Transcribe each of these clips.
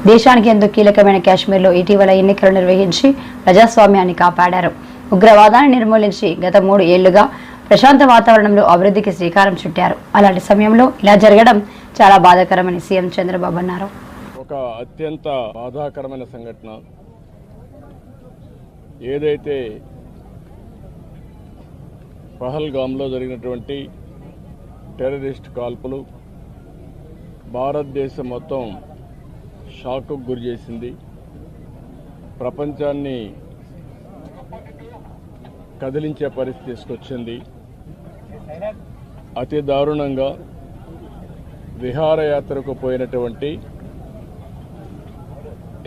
దేశానికి ఎంతో కీలకమైన కాశ్మీర్లో ఇటీవల ఎన్నికలు నిర్వహించి ప్రజాస్వామ్యాన్ని కాపాడారు. ఉగ్రవాదాన్ని నిర్మూలించి గత 3 ఏళ్లుగా ప్రశాంత వాతావరణంలో అభివృద్ధికి శ్రీకారం చుట్టారు. అలాంటి సమయంలో ఇలా జరగడం చాలా బాధాకరమని సీఎం చంద్రబాబు అన్నారు. ఒక అత్యంత బాధాకరమైన సంఘటన ఏదైతే పహల్గామ్లో జరిగినటువంటి టెర్రరిస్ట్ కాల్పులు భారతదేశం మొత్తం షాక్కు గురి చేసింది. ప్రపంచాన్ని కదిలించే పరిస్థితి తీసుకొచ్చింది. అతి దారుణంగా విహారయాత్రకు పోయినటువంటి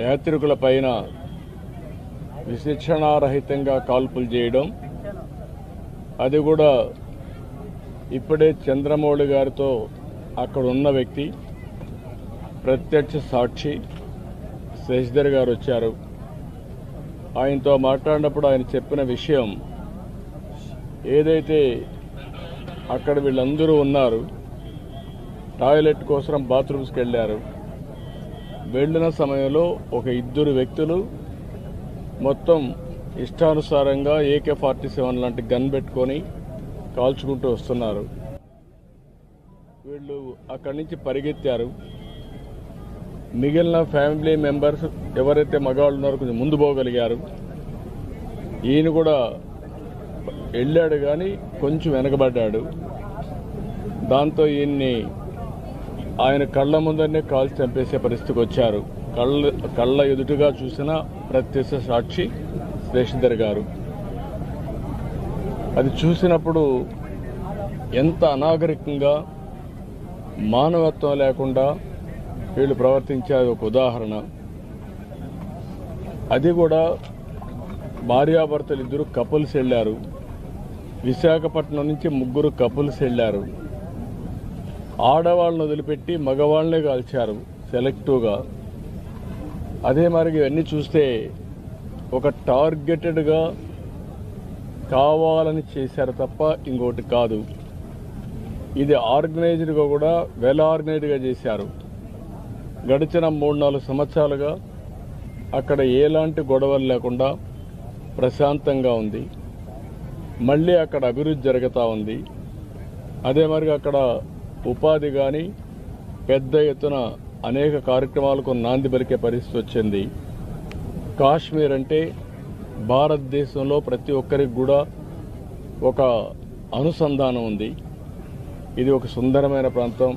యాత్రికుల పైన విశిక్షణారహితంగా కాల్పులు చేయడం, అది కూడా ఇప్పుడే చంద్రమౌళి గారితో అక్కడ ఉన్న వ్యక్తి ప్రత్యక్ష సాక్షి శశిధర్ గారు వచ్చారు. ఆయనతో మాట్లాడినప్పుడు ఆయన చెప్పిన విషయం ఏదైతే అక్కడ వీళ్ళందరూ ఉన్నారు, టాయిలెట్ కోసం బాత్రూమ్స్కి వెళ్ళారు. వెళ్ళిన సమయంలో ఒక 2 వ్యక్తులు మొత్తం ఇష్టానుసారంగా AK-47 లాంటి గన్ పెట్టుకొని కాల్చుకుంటూ వస్తున్నారు. వీళ్ళు అక్కడి నుంచి పరిగెత్తారు. మిగిలిన ఫ్యామిలీ మెంబర్స్ ఎవరైతే మగవాళ్ళు ఉన్నారో కొంచెం ముందు పోగలిగారు. ఈయన కూడా వెళ్ళాడు కానీ కొంచెం వెనకబడ్డాడు. దాంతో ఈయన్ని ఆయన కళ్ళ ముందరనే కాల్చి చంపేసే పరిస్థితికి వచ్చారు. కళ్ళ ఎదుటిగా చూసిన ప్రత్యక్ష సాక్షి శశిధర్ గారు. అది చూసినప్పుడు ఎంత అనాగరికంగా మానవత్వం లేకుండా వీళ్ళు ప్రవర్తించేది ఒక ఉదాహరణ. అది కూడా భార్యాభర్తలు 2 కపుల్స్ వెళ్ళారు. విశాఖపట్నం నుంచి 3 కపుల్స్ వెళ్ళారు. ఆడవాళ్ళను వదిలిపెట్టి మగవాళ్ళనే కాల్చారు సెలెక్టివ్గా. అదే మరి ఇవన్నీ చూస్తే ఒక టార్గెటెడ్గా కావాలని చేశారు తప్ప ఇంకోటి కాదు. ఇది ఆర్గనైజ్డ్గా కూడా వెల్ ఆర్గనైజ్డ్గా చేశారు. గడిచిన 3-4 సంవత్సరాలుగా అక్కడ ఎలాంటి గొడవలు లేకుండా ప్రశాంతంగా ఉంది. మళ్ళీ అక్కడ అభివృద్ధి జరుగుతూ ఉంది. అదే మరి అక్కడ ఉపాధి కానీ పెద్ద ఎత్తున అనేక కార్యక్రమాలకు నాంది పలికే పరిస్థితి వచ్చింది. కాశ్మీర్ అంటే భారతదేశంలో ప్రతి ఒక్కరికి కూడా ఒక అనుసంధానం ఉంది. ఇది ఒక సుందరమైన ప్రాంతం,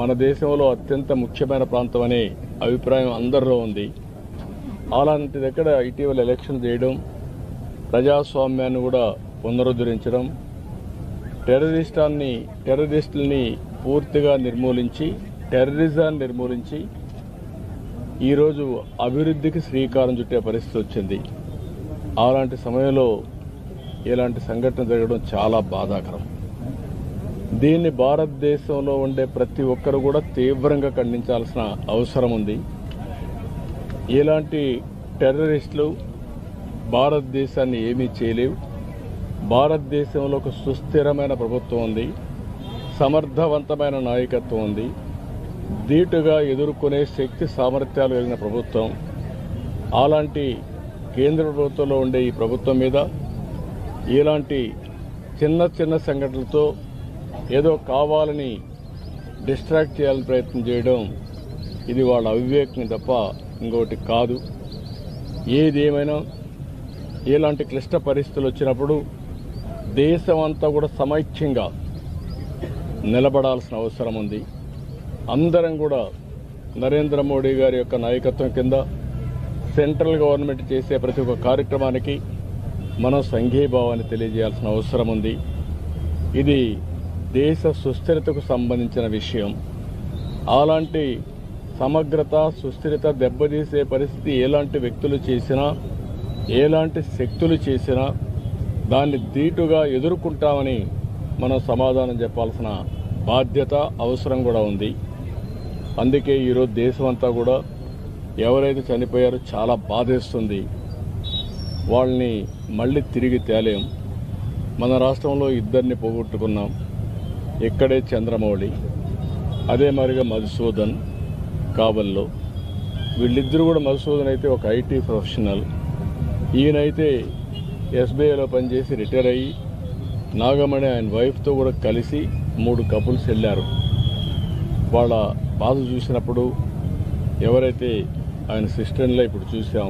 మన దేశంలో అత్యంత ముఖ్యమైన ప్రాంతం అనే అభిప్రాయం అందరిలో ఉంది. అలాంటి దగ్గర ఇటీవల ఎలక్షన్ చేయడం, ప్రజాస్వామ్యాన్ని కూడా పునరుద్ధరించడం, టెర్రరిస్టుల్ని పూర్తిగా నిర్మూలించి టెర్రరిజాన్ని నిర్మూలించి ఈరోజు అభివృద్ధికి శ్రీకారం చుట్టే పరిస్థితి వచ్చింది. అలాంటి సమయంలో ఇలాంటి సంఘటన జరగడం చాలా బాధాకరం. దీన్ని భారతదేశంలో ఉండే ప్రతి ఒక్కరు కూడా తీవ్రంగా ఖండించాల్సిన అవసరం ఉంది. ఇలాంటి టెర్రరిస్టులు భారతదేశాన్ని ఏమీ చేయలేవు. భారతదేశంలో ఒక సుస్థిరమైన ప్రభుత్వం ఉంది, సమర్థవంతమైన నాయకత్వం ఉంది, ధీటుగా ఎదుర్కొనే శక్తి సామర్థ్యాలు కలిగిన ప్రభుత్వం. అలాంటి కేంద్ర ప్రభుత్వంలో ఉండే ఈ ప్రభుత్వం మీద ఇలాంటి చిన్న సంఘటనలతో ఏదో కావాలని డిస్ట్రాక్ట్ చేయాలని ప్రయత్నం చేయడం, ఇది వాళ్ళ అవివేకం తప్ప ఇంకోటి కాదు. ఏది ఏమైనా ఇలాంటి క్లిష్ట పరిస్థితులు వచ్చినప్పుడు దేశం అంతా కూడా సమైక్యంగా నిలబడాల్సిన అవసరం ఉంది. అందరం కూడా నరేంద్ర మోడీ గారి యొక్క నాయకత్వం కింద సెంట్రల్ గవర్నమెంట్ చేసే ప్రతి ఒక్క కార్యక్రమానికి మనం సంఘీభావాన్ని తెలియజేయాల్సిన అవసరం ఉంది. ఇది దేశ సుస్థిరతకు సంబంధించిన విషయం. అలాంటి సమగ్రత, సుస్థిరత దెబ్బతీసే పరిస్థితి ఎలాంటి వ్యక్తులు చేసినా, ఎలాంటి శక్తులు చేసినా దాన్ని ధీటుగా ఎదుర్కొంటామని మనం సమాధానం చెప్పాల్సిన బాధ్యత, అవసరం కూడా ఉంది. అందుకే ఈరోజు దేశం అంతా కూడా ఎవరైతే చనిపోయారో చాలా బాధేస్తుంది. వాళ్ళని మళ్ళీ తిరిగి తేలేం. మన రాష్ట్రంలో 2 పోగొట్టుకున్నాం. ఇక్కడే చంద్రమౌళి, అదే మరిగా మధుసూదన్ కాబల్లో, వీళ్ళిద్దరూ కూడా మధుసూదన్ అయితే ఒక ఐటీ ప్రొఫెషనల్, ఈయనైతే ఎస్బీఐలో పనిచేసి రిటైర్ అయ్యి నాగమణి ఆయన వైఫ్తో కూడా కలిసి 3 కపుల్స్ వెళ్ళారు. వాళ్ళ బాధ చూసినప్పుడు ఎవరైతే ఆయన సిస్టర్లో ఇప్పుడు చూసాం,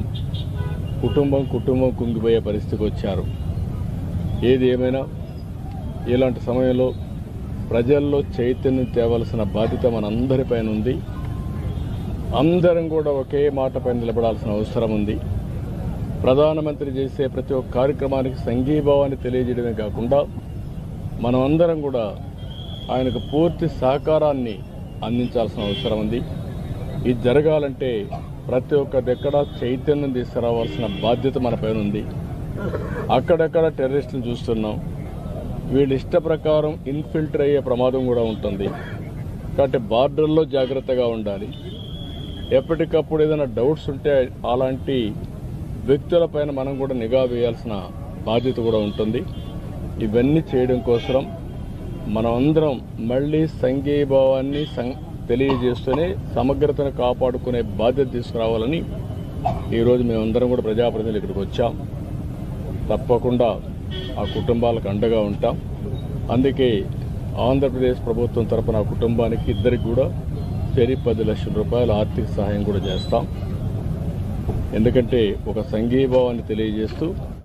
కుటుంబం కుంగిపోయే పరిస్థితికి వచ్చారు. ఏది ఏమైనా ఇలాంటి సమయంలో ప్రజల్లో చైతన్యం తేవలసిన బాధ్యత మనందరిపైన ఉంది. అందరం కూడా ఒకే మాటపై నిలబడాల్సిన అవసరం ఉంది. ప్రధానమంత్రి చేసే ప్రతి ఒక్క కార్యక్రమానికి సంఘీభావాన్ని తెలియజేయడమే కాకుండా మనం అందరం కూడా ఆయనకు పూర్తి సహకారాన్ని అందించాల్సిన అవసరం ఉంది. ఇది జరగాలంటే ప్రతి ఒక్క దగ్గర చైతన్యం తీసుకురావాల్సిన బాధ్యత మన పైన ఉంది. అక్కడక్కడ టెర్రరిస్టులు చూస్తున్నాం. వీళ్ళ ఇష్ట ప్రకారం ఇన్ఫిల్టర్ అయ్యే ప్రమాదం కూడా ఉంటుంది. కాబట్టి బార్డర్లో జాగ్రత్తగా ఉండాలి. ఎప్పటికప్పుడు ఏదైనా డౌట్స్ ఉంటే అలాంటి వ్యక్తులపైన మనం కూడా నిఘా వేయాల్సిన బాధ్యత కూడా ఉంటుంది. ఇవన్నీ చేయడం కోసం మనం అందరం మళ్ళీ సంఘీభావాన్ని తెలియజేస్తూనే సమగ్రతను కాపాడుకునే బాధ్యత తీసుకురావాలని ఈరోజు మేమందరం కూడా ప్రజాప్రతినిధులు ఇక్కడికి వచ్చాం. తప్పకుండా ఆ కుటుంబాలకు అండగా ఉంటాం. అందుకే ఆంధ్రప్రదేశ్ ప్రభుత్వం తరపున ఆ కుటుంబానికి ఇద్దరికి కూడా 10 లక్షల రూపాయల ఆర్థిక సహాయం కూడా చేస్తాం. ఎందుకంటే ఒక సంఘీభావాన్ని తెలియజేస్తూ